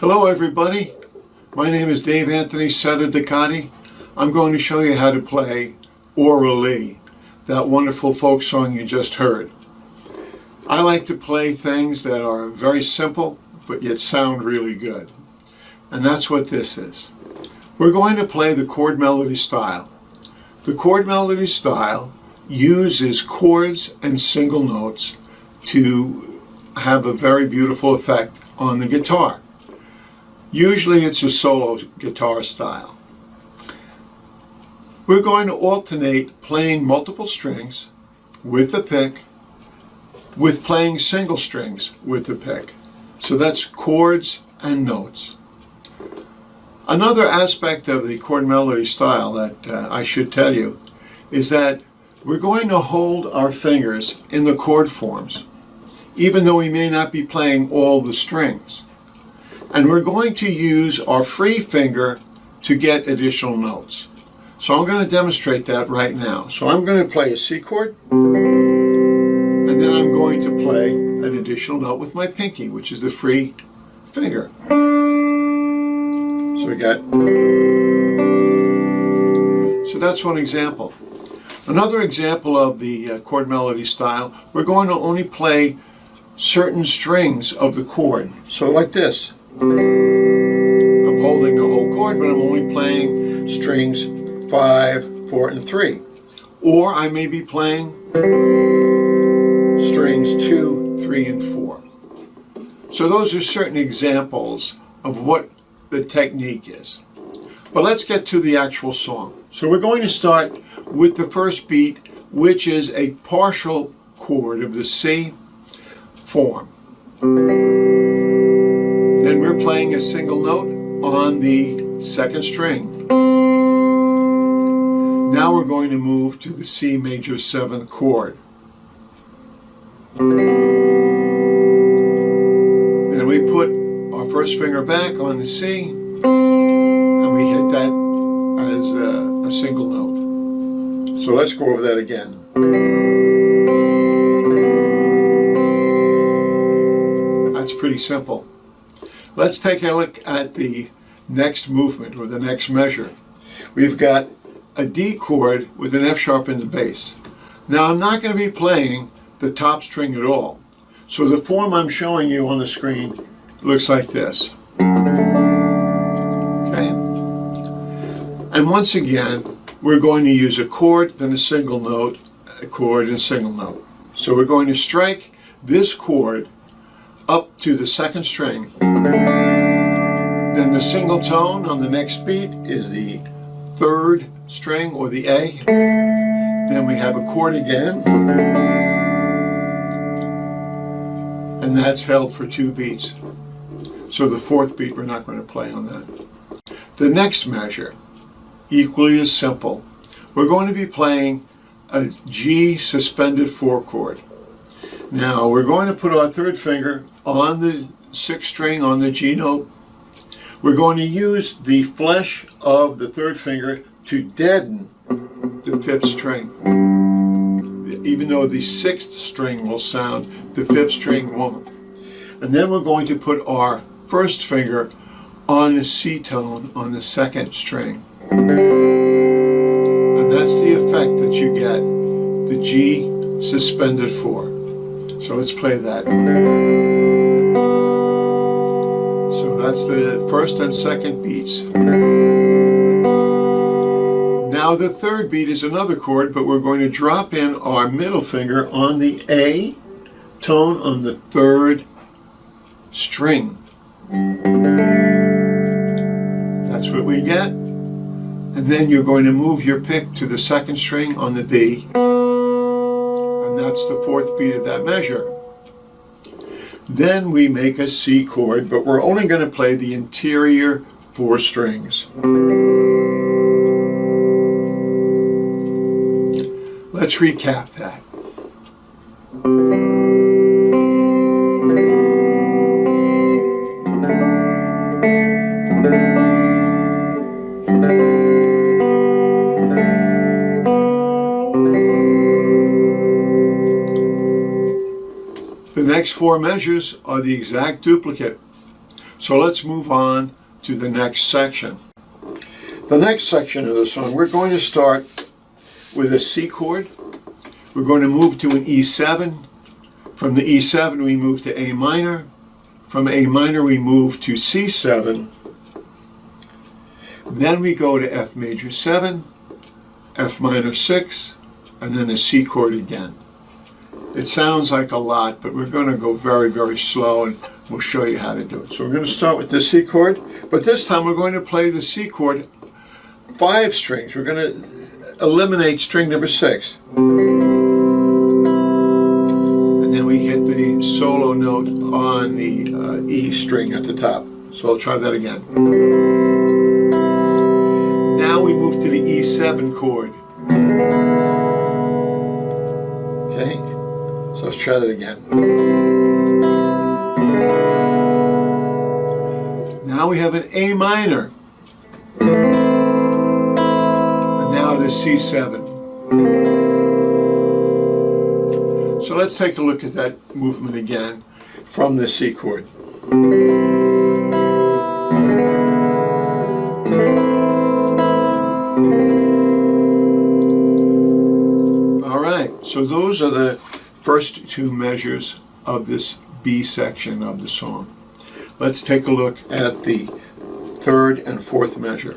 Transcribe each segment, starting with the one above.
Hello everybody, my name is Dave Anthony Ducati. I'm going to show you how to play Orally, that wonderful folk song you just heard. I like to play things that are very simple but yet sound really good. And that's what this is. We're going to play the chord melody style. The chord melody style uses chords and single notes to have a very beautiful effect on the guitar. Usually it's a solo guitar style. We're going to alternate playing multiple strings with the pick with playing single strings with the pick. So that's chords and notes. Another aspect of the chord melody style that I should tell you is that we're going to hold our fingers in the chord forms, even though we may not be playing all the strings. And we're going to use our free finger to get additional notes. So I'm going to demonstrate that right now. So I'm going to play a C chord, and then I'm going to play an additional note with my pinky, which is the free finger. So we got, so that's one example. Another example of the chord melody style, we're going to only play certain strings of the chord. So like this. I'm holding the whole chord, but I'm only playing strings 5, 4, and 3. Or I may be playing strings 2, 3, and 4. So those are certain examples of what the technique is. But let's get to the actual song. So we're going to start with the first beat, which is a partial chord of the C form. Then we're playing a single note on the second string. Now we're going to move to the C major 7th chord. Then we put our first finger back on the C, and we hit that as a single note. So let's go over that again. That's pretty simple. Let's take a look at the next movement, or the next measure. We've got a D chord with an F sharp in the bass. Now I'm not going to be playing the top string at all. So the form I'm showing you on the screen looks like this. Okay? And once again, we're going to use a chord, then a single note, a chord, and a single note. So we're going to strike this chord up to the second string. Then the single tone on the next beat is the third string, or the A. Then we have a chord again. And that's held for 2 beats. So the fourth beat we're not going to play on that. The next measure, equally as simple. We're going to be playing a G suspended 4 chord. Now we're going to put our third finger on the 6th string on the G note. We're going to use the flesh of the third finger to deaden the 5th string. Even though the 6th string will sound, the 5th string won't. And then we're going to put our first finger on the C tone on the 2nd string. And that's the effect that you get, the G suspended 4. So let's play that. So that's the first and second beats. Now the third beat is another chord, but we're going to drop in our middle finger on the A tone on the 3rd string. That's what we get. And then you're going to move your pick to the 2nd string on the B. And that's the 4th beat of that measure. Then we make a C chord, but we're only going to play the interior 4 strings. Let's recap that. The next 4 measures are the exact duplicate. So let's move on to the next section. The next section of the song, we're going to start with a C chord. We're going to move to an E7. From the E7 we move to A minor. From A minor we move to C7. Then we go to F major 7, F minor 6, and then a C chord again. It sounds like a lot, but we're going to go very, very slow, and we'll show you how to do it. So we're going to start with the C chord, but this time we're going to play the C chord 5 strings. We're going to eliminate string number 6. And then we hit the solo note on the E string at the top. So I'll try that again. Now we move to the E7 chord. Okay, so let's try that again. Now we have an A minor. And now the C7. So let's take a look at that movement again from the C chord. So those are the first 2 measures of this B section of the song. Let's take a look at the 3rd and 4th measure.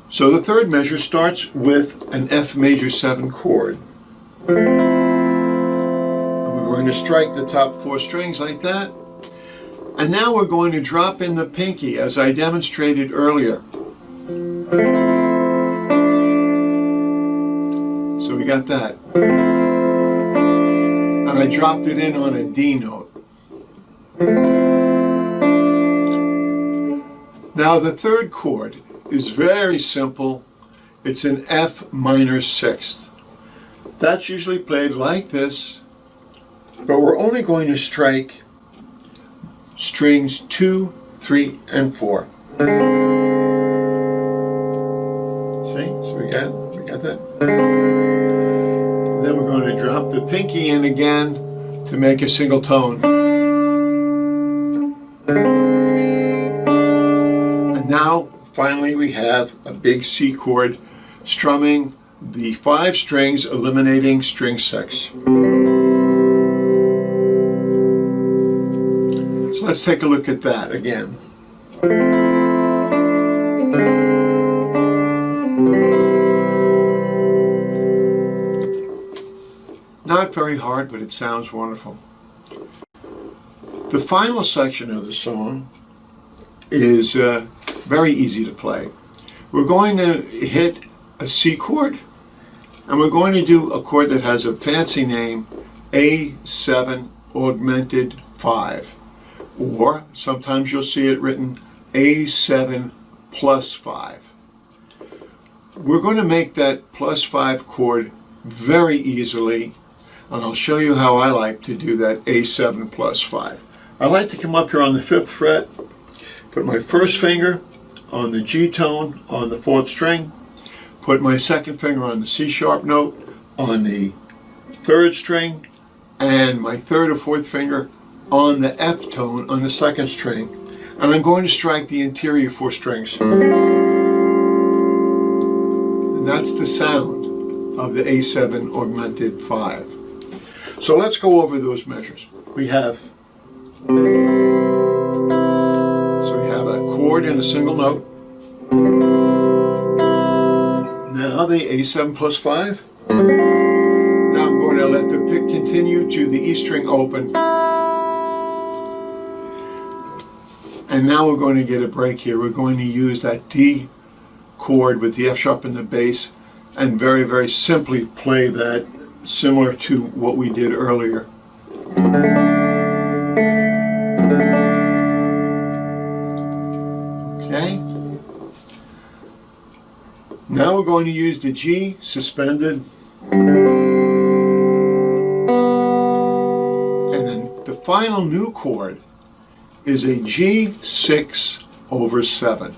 So the 3rd measure starts with an F major 7 chord. And we're going to strike the top 4 strings like that. And now we're going to drop in the pinky as I demonstrated earlier. So we got that. And I dropped it in on a D note. Now the 3rd chord is very simple. It's an F minor 6th. That's usually played like this, but we're only going to strike strings 2, 3, and 4. See? So we got that. Then we're going to drop the pinky in again to make a single tone. And now, finally, we have a big C chord strumming the 5 strings, eliminating string 6. So let's take a look at that again. Not very hard, but it sounds wonderful. The final section of the song is very easy to play. We're going to hit a C chord, and we're going to do a chord that has a fancy name, A7 augmented 5. Or sometimes you'll see it written A7 plus 5. We're going to make that plus 5 chord very easily. And I'll show you how I like to do that A7 plus 5. I like to come up here on the 5th fret, put my first finger on the G tone on the 4th string, put my second finger on the C sharp note on the 3rd string, and my 3rd or 4th finger on the F tone on the 2nd string. And I'm going to strike the interior 4 strings. And that's the sound of the A7 augmented 5. So let's go over those measures. We have a chord and a single note. Now the A7 plus 5. Now I'm going to let the pick continue to the E string open. And now we're going to get a break here. We're going to use that D chord with the F sharp in the bass and very, very simply play that, similar to what we did earlier. Okay. Now we're going to use the G suspended. And then the final new chord is a G6 over 7.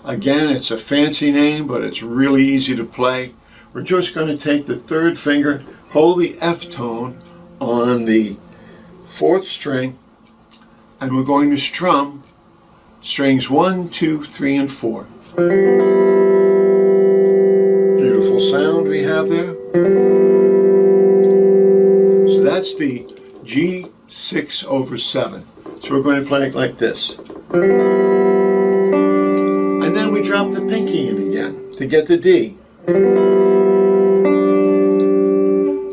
Again, it's a fancy name, but it's really easy to play. We're just going to take the 3rd finger, hold the F tone on the 4th string, and we're going to strum strings 1, 2, 3, and 4. Beautiful sound we have there. So that's the G6 over 7. So we're going to play it like this. And then we drop the pinky in again to get the D.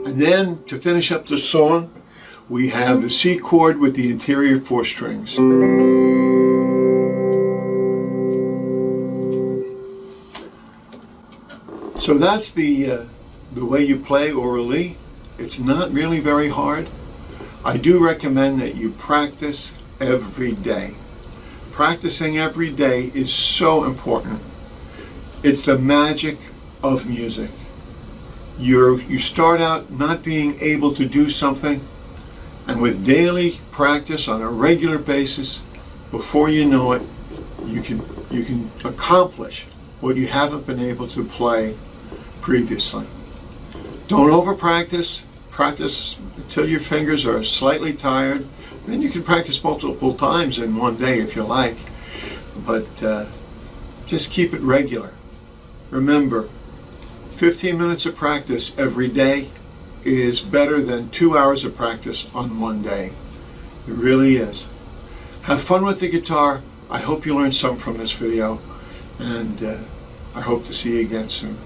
And then to finish up the song, we have the C chord with the interior 4 strings. So that's the way you play orally. It's not really very hard. I do recommend that you practice every day. Practicing every day is so important. It's the magic of music. You start out not being able to do something, and with daily practice on a regular basis, before you know it, you can accomplish what you haven't been able to play previously. Don't over practice. Practice until your fingers are slightly tired. Then you can practice multiple times in one day if you like, but just keep it regular. Remember, 15 minutes of practice every day is better than 2 hours of practice on one day. It really is. Have fun with the guitar. I hope you learned something from this video, and I hope to see you again soon.